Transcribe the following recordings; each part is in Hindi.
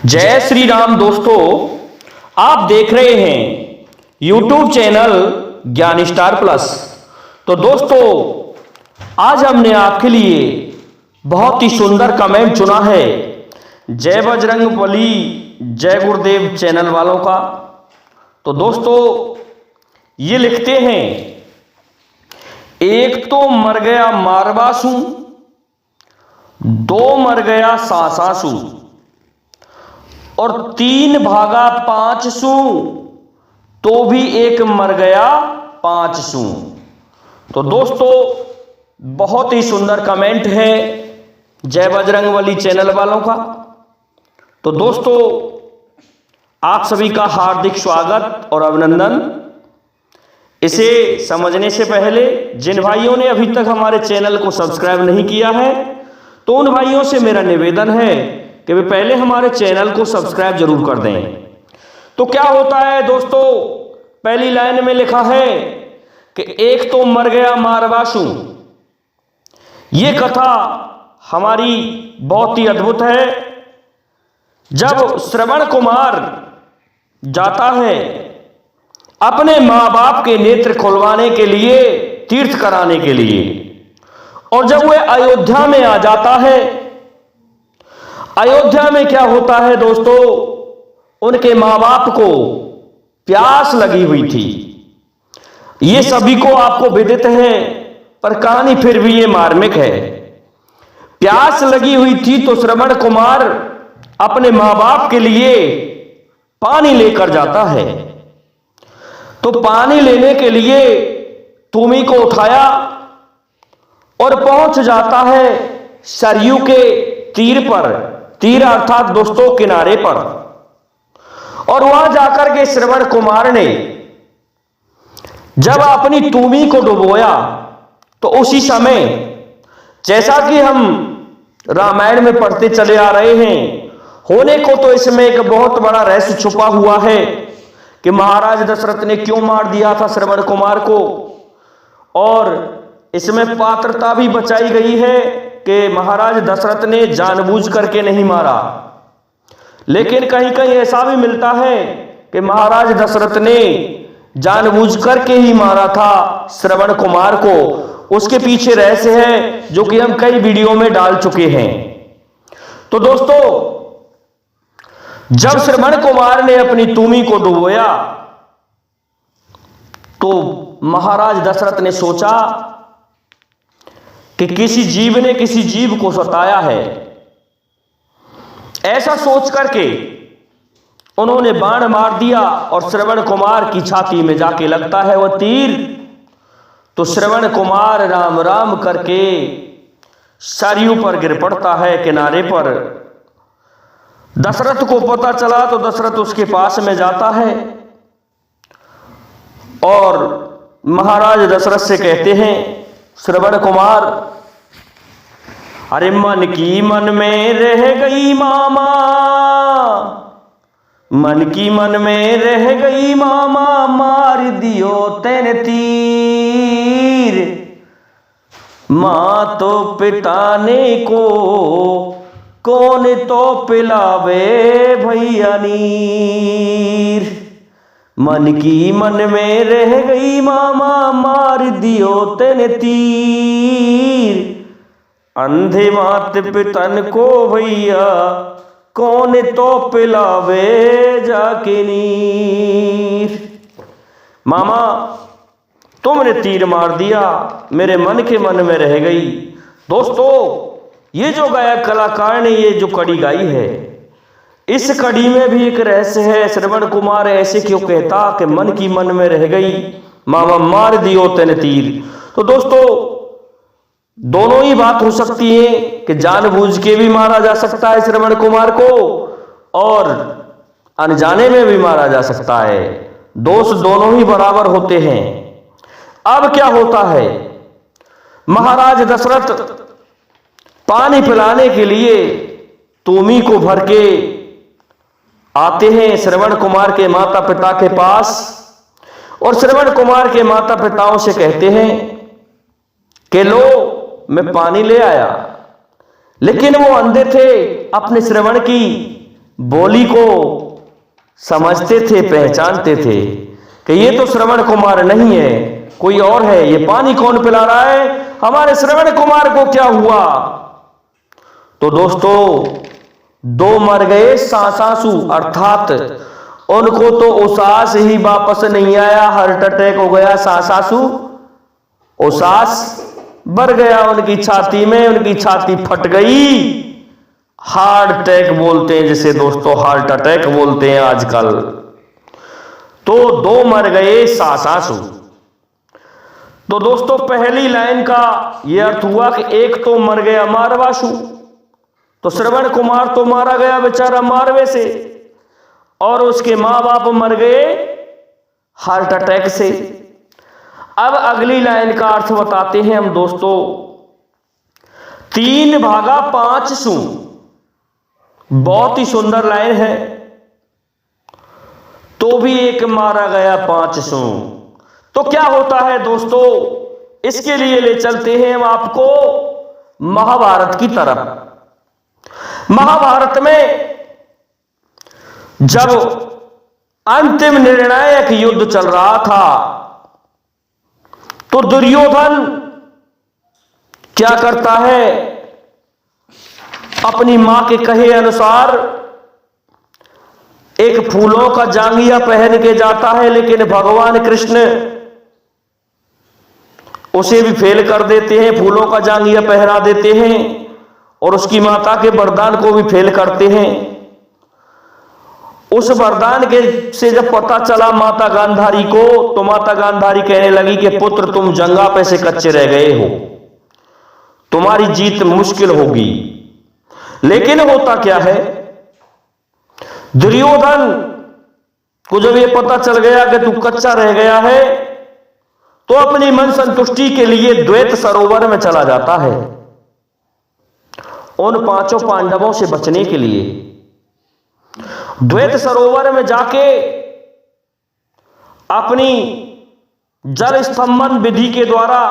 जय श्री राम दोस्तों, आप देख रहे हैं YouTube चैनल ज्ञान स्टार प्लस। तो दोस्तों, आज हमने आपके लिए बहुत ही सुंदर कमेंट चुना है जय बजरंग बली जय गुरुदेव चैनल वालों का। तो दोस्तों, ये लिखते हैं, एक तो मर गया मारवासू, दो मर गया सासासू, और तीन भागा पांच सू, तो भी एक मर गया पांच सू। तो दोस्तों, बहुत ही सुंदर कमेंट है जय बजरंगबली चैनल वालों का। तो दोस्तों, आप सभी का हार्दिक स्वागत और अभिनंदन। इसे समझने से पहले जिन भाइयों ने अभी तक हमारे चैनल को सब्सक्राइब नहीं किया है, तो उन भाइयों से मेरा निवेदन है कि वे पहले हमारे चैनल को सब्सक्राइब जरूर कर दें। तो क्या होता है दोस्तों, पहली लाइन में लिखा है कि एक तो मर गया मारवासू। ये कथा हमारी बहुत ही अद्भुत है। जब श्रवण कुमार जाता है अपने मां बाप के नेत्र खुलवाने के लिए, तीर्थ कराने के लिए, और जब वह अयोध्या में आ जाता है, अयोध्या में क्या होता है दोस्तों, उनके मां बाप को प्यास लगी हुई थी। ये सभी को आपको विदित है, पर कहानी फिर भी ये मार्मिक है। प्यास लगी हुई थी तो श्रवण कुमार अपने मां बाप के लिए पानी लेकर जाता है। तो पानी लेने के लिए तुमी को उठाया और पहुंच जाता है सरयू के तीर पर, तीर अर्थात दोस्तों किनारे पर। और वहां जाकर के श्रवण कुमार ने जब अपनी तुमी को डुबोया, तो उसी समय, जैसा कि हम रामायण में पढ़ते चले आ रहे हैं, होने को तो इसमें एक बहुत बड़ा रहस्य छुपा हुआ है कि महाराज दशरथ ने क्यों मार दिया था श्रवण कुमार को। और इसमें पात्रता भी बचाई गई है कि महाराज दशरथ ने जानबूझ करके नहीं मारा, लेकिन कहीं कहीं ऐसा भी मिलता है कि महाराज दशरथ ने जानबूझ करके ही मारा था श्रवण कुमार को। उसके पीछे रहस्य है जो कि हम कई वीडियो में डाल चुके हैं। तो दोस्तों, जब श्रवण कुमार ने अपनी तुमी को डुबोया, तो महाराज दशरथ ने सोचा कि किसी जीव ने किसी जीव को सताया है। ऐसा सोच करके उन्होंने बाण मार दिया और श्रवण कुमार की छाती में जाके लगता है वह तीर। तो श्रवण कुमार राम राम करके सरयू पर गिर पड़ता है, किनारे पर। दशरथ को पता चला तो दशरथ उसके पास में जाता है और महाराज दशरथ से कहते हैं, श्रवण कुमार, अरे मन की मन में रह गई मामा, मन की मन में रह गई मामा, मार दियो तैने तीर। मां तो पिता ने को कौन तो पिलावे भैया नीर। मन की मन में रह गई मामा, मार दियो तैने तीर। अंधे मात पितन को भैया कौन तो पिलावे जाके नीर। मामा, तुमने तीर मार दिया, मेरे मन के मन में रह गई। दोस्तों, ये जो गायक कलाकार ने ये जो कड़ी गाई है, इस कड़ी में भी एक रहस्य है। श्रवण कुमार ऐसे क्यों कहता कि मन की मन में रह गई मामा, मार दियो तैने तीर। तो दोस्तों, दोनों ही बात हो सकती है कि जानबूझ के भी मारा जा सकता है श्रवण कुमार को, और अनजाने में भी मारा जा सकता है। दोष दोनों ही बराबर होते हैं। अब क्या होता है, महाराज दशरथ पानी पिलाने के लिए तुमी को भर के आते हैं श्रवण कुमार के माता पिता के पास, और श्रवण कुमार के माता पिताओं से कहते हैं कि लो, मैं पानी ले आया। लेकिन वो अंधे थे, अपने श्रवण की बोली को समझते थे, पहचानते थे कि ये तो श्रवण कुमार नहीं है, कोई और है। ये पानी कौन पिला रहा है, हमारे श्रवण कुमार को क्या हुआ। तो दोस्तों, दो मर गए सासासू, अर्थात उनको तो उसास ही वापस नहीं आया, हार्ट अटैक हो गया। सासासू उसास भर गया उनकी छाती में, उनकी छाती फट गई। हार्ट अटैक बोलते हैं जिसे दोस्तों, हार्ट अटैक बोलते हैं आजकल। तो दो मर गए सासासू। तो दोस्तों, पहली लाइन का यह अर्थ हुआ कि एक तो मर गया मारवासु, तो श्रवण कुमार तो मारा गया बेचारा मारवे से, और उसके मां बाप मर गए हार्ट अटैक से। अब अगली लाइन का अर्थ बताते हैं हम दोस्तों। 3 भागा 5 सू, बहुत ही सुंदर लाइन है। तो भी एक मारा गया 5 सू, तो क्या होता है दोस्तों, इसके लिए ले चलते हैं हम आपको महाभारत की तरफ। महाभारत में जब अंतिम निर्णायक युद्ध चल रहा था, तो दुर्योधन क्या करता है, अपनी मां के कहे अनुसार एक फूलों का जांघिया पहन के जाता है, लेकिन भगवान कृष्ण उसे भी फेल कर देते हैं, फूलों का जांघिया पहना देते हैं, और उसकी माता के वरदान को भी फेल करते हैं। उस वरदान के से जब पता चला माता गांधारी को, तो माता गांधारी कहने लगी कि पुत्र, तुम जंगा पे से कच्चे रह गए हो, तुम्हारी जीत मुश्किल होगी। लेकिन होता क्या है, दुर्योधन को जब ये पता चल गया कि तू कच्चा रह गया है, तो अपनी मन संतुष्टि के लिए द्वैत सरोवर में चला जाता है। उन 5 पांडवों से बचने के लिए द्वैत सरोवर में जाके अपनी जल स्तंभन विधि के द्वारा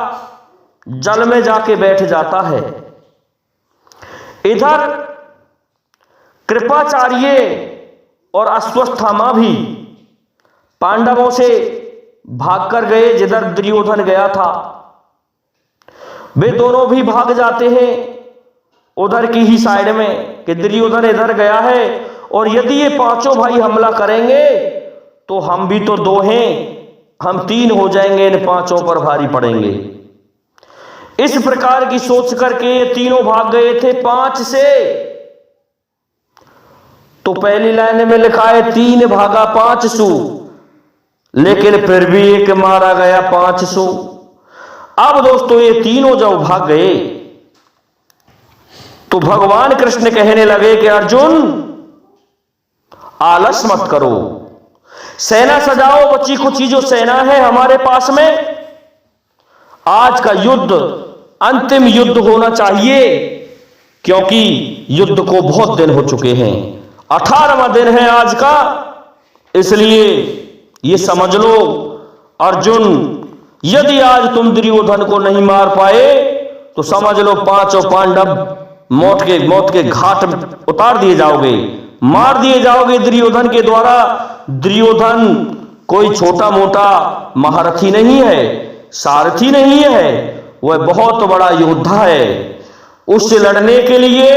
जल में जाके बैठ जाता है। इधर कृपाचार्य और अश्वत्थामा भी पांडवों से भागकर गए जिधर दुर्योधन गया था। वे दोनों भी भाग जाते हैं उधर की ही साइड में कि दुर्योधन इधर गया है, और यदि ये 5 भाई हमला करेंगे तो हम भी तो 2 हैं, हम 3 हो जाएंगे, इन 5 पर भारी पड़ेंगे। इस प्रकार की सोच करके ये तीनों भाग गए थे 5 से। तो पहली लाइन में लिखा है 3 भागा 5 सू, लेकिन फिर भी एक मारा गया 5 सू। अब दोस्तों, ये तीनों जब भाग गए तो भगवान कृष्ण कहने लगे कि अर्जुन, आलस मत करो, सेना सजाओ, बची कुची जो सेना है हमारे पास में। आज का युद्ध अंतिम युद्ध होना चाहिए, क्योंकि युद्ध को बहुत दिन हो चुके हैं, 18वां दिन है आज का। इसलिए ये समझ लो अर्जुन, यदि आज तुम दुर्योधन को नहीं मार पाए तो समझ लो 5 पांडव मौत के घाट में उतार दिए जाओगे, मार दिए जाओगे दुर्योधन के द्वारा। दुर्योधन कोई छोटा मोटा महारथी नहीं है, सारथी नहीं है, वह बहुत बड़ा योद्धा है। उससे लड़ने के लिए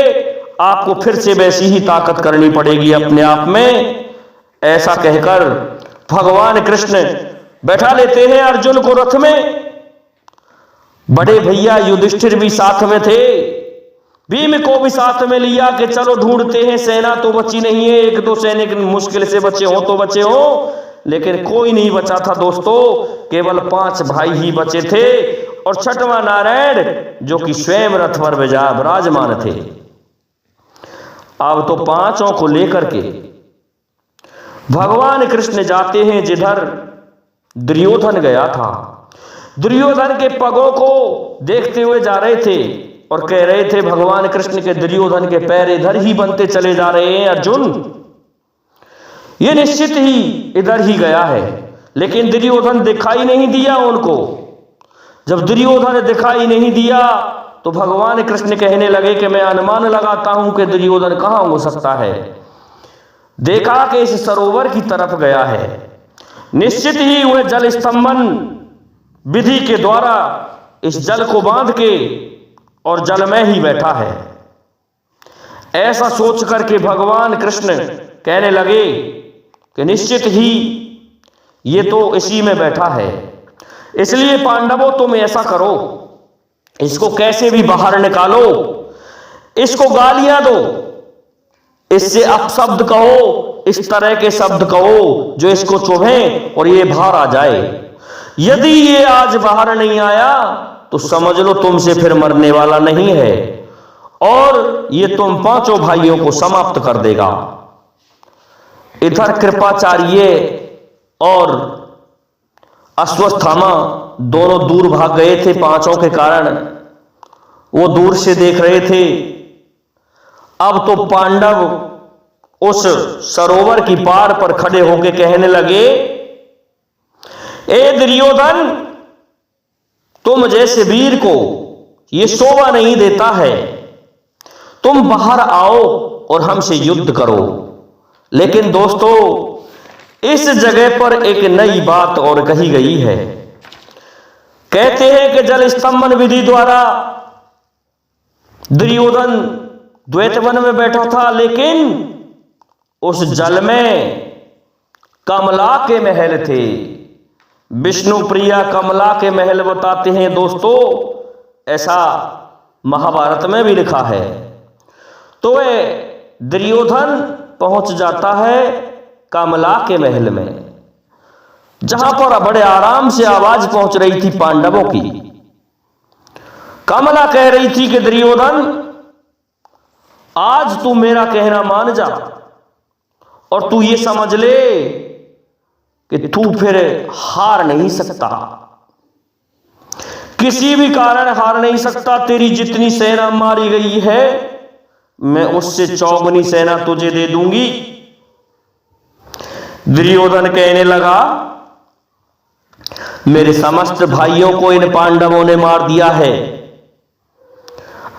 आपको फिर से वैसी ही ताकत करनी पड़ेगी अपने आप में। ऐसा कहकर भगवान कृष्ण बैठा लेते हैं अर्जुन को रथ में। बड़े भैया युधिष्ठिर भी साथ में थे, भीम को भी साथ में लिया कि चलो ढूंढते हैं, सेना तो बची नहीं है, 1-2 सैनिक मुश्किल से बचे हो तो बचे हो, लेकिन कोई नहीं बचा था दोस्तों, केवल 5 भाई ही बचे थे, और 6वां नारायण जो कि स्वयं रथ पर विराजमान थे। अब तो 5 को लेकर के भगवान कृष्ण जाते हैं जिधर दुर्योधन गया था। दुर्योधन के पगों को देखते हुए जा रहे थे और कह रहे थे भगवान कृष्ण के, दुर्योधन के पैर इधर ही बनते चले जा रहे हैं अर्जुन, ये निश्चित ही इधर ही गया है। लेकिन दुर्योधन दिखाई नहीं दिया उनको। जब दुर्योधन दिखाई नहीं दिया तो भगवान कृष्ण कहने लगे कि मैं अनुमान लगाता हूं कि दुर्योधन कहां हो सकता है। देखा कि इस सरोवर की तरफ गया है। निश्चित ही वह जल स्तंभन विधि के द्वारा इस जल को बांध के और जल में ही बैठा है। ऐसा सोच करके भगवान कृष्ण कहने लगे कि निश्चित ही ये तो इसी में बैठा है। इसलिए पांडवों तुम ऐसा करो, इसको कैसे भी बाहर निकालो, इसको गालियां दो, इससे अपशब्द कहो, इस तरह के शब्द कहो जो इसको चुभें और ये बाहर आ जाए। यदि ये आज बाहर नहीं आया तो समझ लो तुमसे फिर मरने वाला नहीं है और ये तुम पांचों भाइयों को समाप्त कर देगा। इधर कृपाचार्य और अश्वत्थामा दोनों दूर भाग गए थे पांचों के कारण। वो दूर से देख रहे थे। अब तो पांडव उस सरोवर की पार पर खड़े होकर कहने लगे, ए दुर्योधन, तुम जैसे वीर को ये शोभा नहीं देता है, तुम बाहर आओ और हमसे युद्ध करो। लेकिन दोस्तों, इस जगह पर एक नई बात और कही गई है। कहते हैं कि जल स्तंभन विधि द्वारा दुर्योधन द्वैतवन में बैठा था, लेकिन उस जल में कमला के महल थे। विष्णु प्रिया कमला के महल बताते हैं दोस्तों, ऐसा महाभारत में भी लिखा है। तो वह दुर्योधन पहुंच जाता है कमला के महल में, जहां पर बड़े आराम से आवाज पहुंच रही थी पांडवों की। कमला कह रही थी कि दुर्योधन, आज तू मेरा कहना मान जा और तू ये समझ ले कि तू फिर हार नहीं सकता, किसी भी कारण हार नहीं सकता। तेरी जितनी सेना मारी गई है मैं उससे चौगुनी सेना तुझे दे दूंगी। दुर्योधन कहने लगा, मेरे समस्त भाइयों को इन पांडवों ने मार दिया है,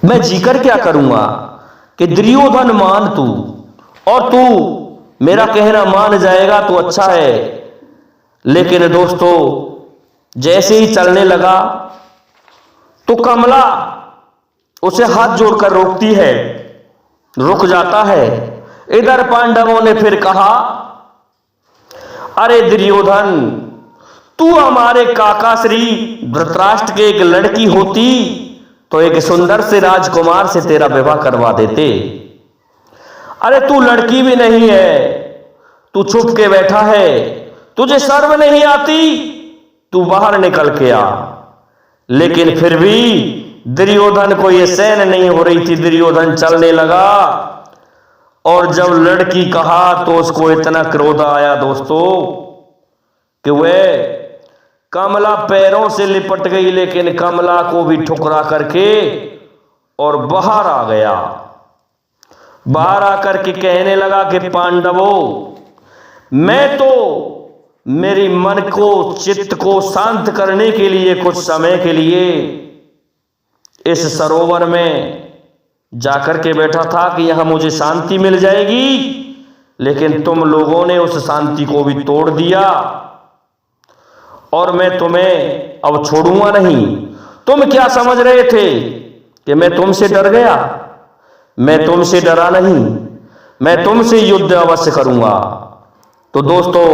मैं जीकर क्या करूंगा। कि दुर्योधन मान तू, और तू मेरा कहना मान जाएगा तो अच्छा है। लेकिन दोस्तों, जैसे ही चलने लगा तो कमला उसे हाथ जोड़कर रोकती है, रुक जाता है। इधर पांडवों ने फिर कहा, अरे दुर्योधन, तू हमारे काका श्री धृतराष्ट्र के एक लड़की होती तो एक सुंदर से राजकुमार से तेरा विवाह करवा देते। अरे तू लड़की भी नहीं है, तू छुप के बैठा है, तुझे शर्म नहीं आती, तू बाहर निकल के आ। लेकिन फिर भी दुर्योधन को यह सहन नहीं हो रही थी। दुर्योधन चलने लगा और जब लड़की कहा तो उसको इतना क्रोध आया दोस्तों कि वह कमला पैरों से लिपट गई, लेकिन कमला को भी ठुकरा करके और बाहर आ गया। बाहर आकर के कहने लगा कि पांडवों, मैं तो मेरी मन को, चित्त को शांत करने के लिए कुछ समय के लिए इस सरोवर में जाकर के बैठा था कि यहां मुझे शांति मिल जाएगी, लेकिन तुम लोगों ने उस शांति को भी तोड़ दिया और मैं तुम्हें अब छोड़ूंगा नहीं। तुम क्या समझ रहे थे कि मैं तुमसे डर गया? मैं तुमसे डरा नहीं, मैं तुमसे युद्ध अवश्य करूंगा। तो दोस्तों,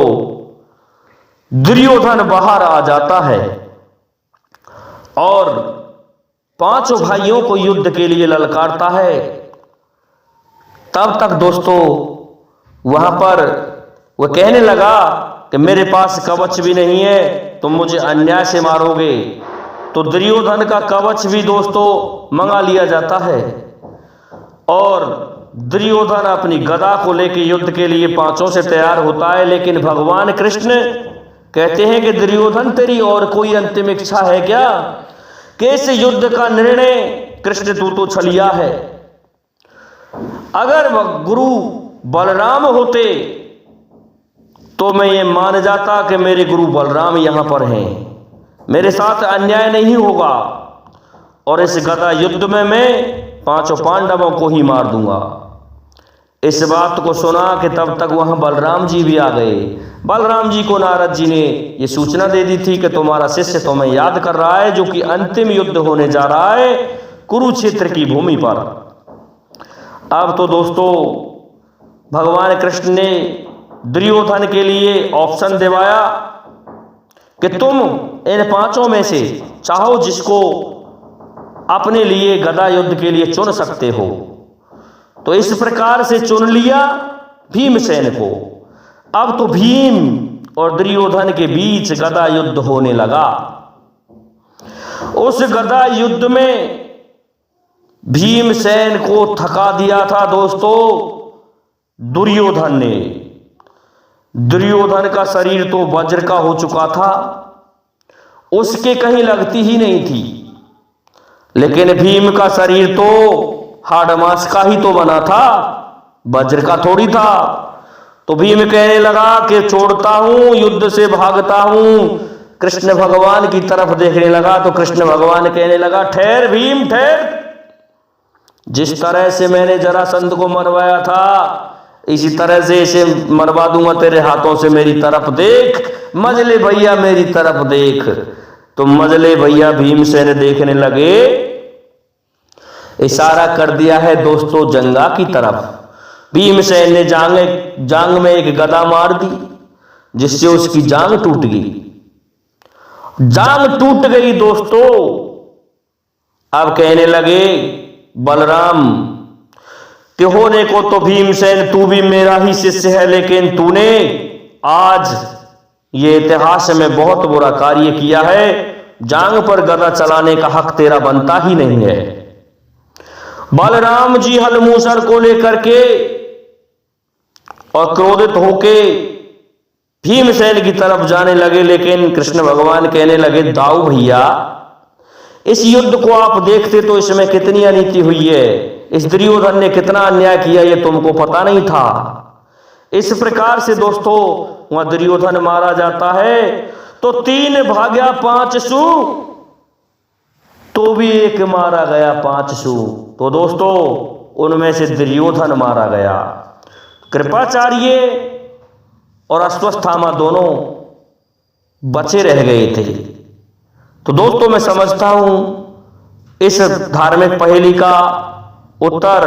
दुर्योधन बाहर आ जाता है और पांचों भाइयों को युद्ध के लिए ललकारता है। तब तक दोस्तों वहां पर वह कहने लगा कि मेरे पास कवच भी नहीं है, तुम मुझे अन्याय से मारोगे। तो दुर्योधन का कवच भी दोस्तों मंगा लिया जाता है और दुर्योधन अपनी गदा को लेकर युद्ध के लिए पांचों से तैयार होता है। लेकिन भगवान कृष्ण कहते हैं कि दुर्योधन, तेरी और कोई अंतिम इच्छा है क्या? कि इस युद्ध का निर्णय कृष्ण तू तो छलिया है। अगर वह गुरु बलराम होते तो मैं ये मान जाता कि मेरे गुरु बलराम यहां पर हैं, मेरे साथ अन्याय नहीं होगा और इस गदा युद्ध में मैं पांचों पांडवों को ही मार दूंगा। इस बात को सुना कि तब तक वहां बलराम जी भी आ गए। बलराम जी को नारद जी ने यह सूचना दे दी थी कि तुम्हारा शिष्य तुम्हें याद कर रहा है, जो कि अंतिम युद्ध होने जा रहा है कुरुक्षेत्र की भूमि पर। अब तो दोस्तों भगवान कृष्ण ने दुर्योधन के लिए ऑप्शन दिवाया कि तुम इन पांचों में से चाहो जिसको अपने लिए गदा युद्ध के लिए चुन सकते हो। तो इस प्रकार से चुन लिया भीमसेन को। अब तो भीम और दुर्योधन के बीच गदा युद्ध होने लगा। उस गदा युद्ध में भीमसेन को थका दिया था दोस्तों दुर्योधन ने। दुर्योधन का शरीर तो वज्र का हो चुका था, उसके कहीं लगती ही नहीं थी, लेकिन भीम का शरीर तो हाड़ मांस का ही तो बना था, वज्र का थोड़ी था। तो भीम कहने लगा कि छोड़ता हूं, युद्ध से भागता हूं। कृष्ण भगवान की तरफ देखने लगा तो कृष्ण भगवान कहने लगा, ठहर भीम ठहर, जिस तरह से मैंने जरासंध को मरवाया था इसी तरह से इसे मरवा दूंगा तेरे हाथों से। मेरी तरफ देख, मजले भैया मेरी तरफ देख। तो मजले भैया भीमसेन देखने लगे, इशारा कर दिया है दोस्तों जंगा की तरफ। भीमसेन ने जांग में एक गदा मार दी, जिससे उसकी जांग टूट गई। जांग टूट गई दोस्तों। अब कहने लगे बलराम कि होने को तो भीमसेन तू भी मेरा ही शिष्य है, लेकिन तूने आज ये इतिहास में बहुत बुरा कार्य किया है। जांग पर गदा चलाने का हक तेरा बनता ही नहीं है। बलराम जी हलमूसर को लेकर के और क्रोधित होके भीमसेन की तरफ जाने लगे, लेकिन कृष्ण भगवान कहने लगे, दाऊ भैया इस युद्ध को आप देखते तो इसमें कितनी अनीति हुई है, इस दुर्योधन ने कितना अन्याय किया ये तुमको पता नहीं था। इस प्रकार से दोस्तों वहां दुर्योधन मारा जाता है तो 3 भाग्या 5 सू, तो भी एक मारा गया 5 सू। तो दोस्तों उनमें से दुर्योधन मारा गया। कृपाचार्य और अश्वत्थामा दोनों बचे रह गए थे। तो दोस्तों मैं समझता हूं इस धार्मिक पहेली का उत्तर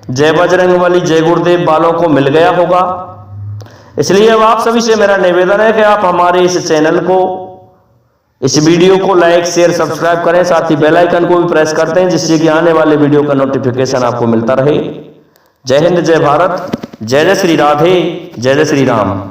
जय बजरंगबली जय गुरुदेव वालों को मिल गया होगा। इसलिए अब आप सभी से मेरा निवेदन है कि आप हमारे इस चैनल को, इस वीडियो को लाइक शेयर सब्सक्राइब करें, साथ ही बेल आइकन को भी प्रेस करते हैं, जिससे कि आने वाले वीडियो का नोटिफिकेशन आपको मिलता रहे। जय हिंद, जय भारत, जय जय श्री राधे, जय जय श्री राम।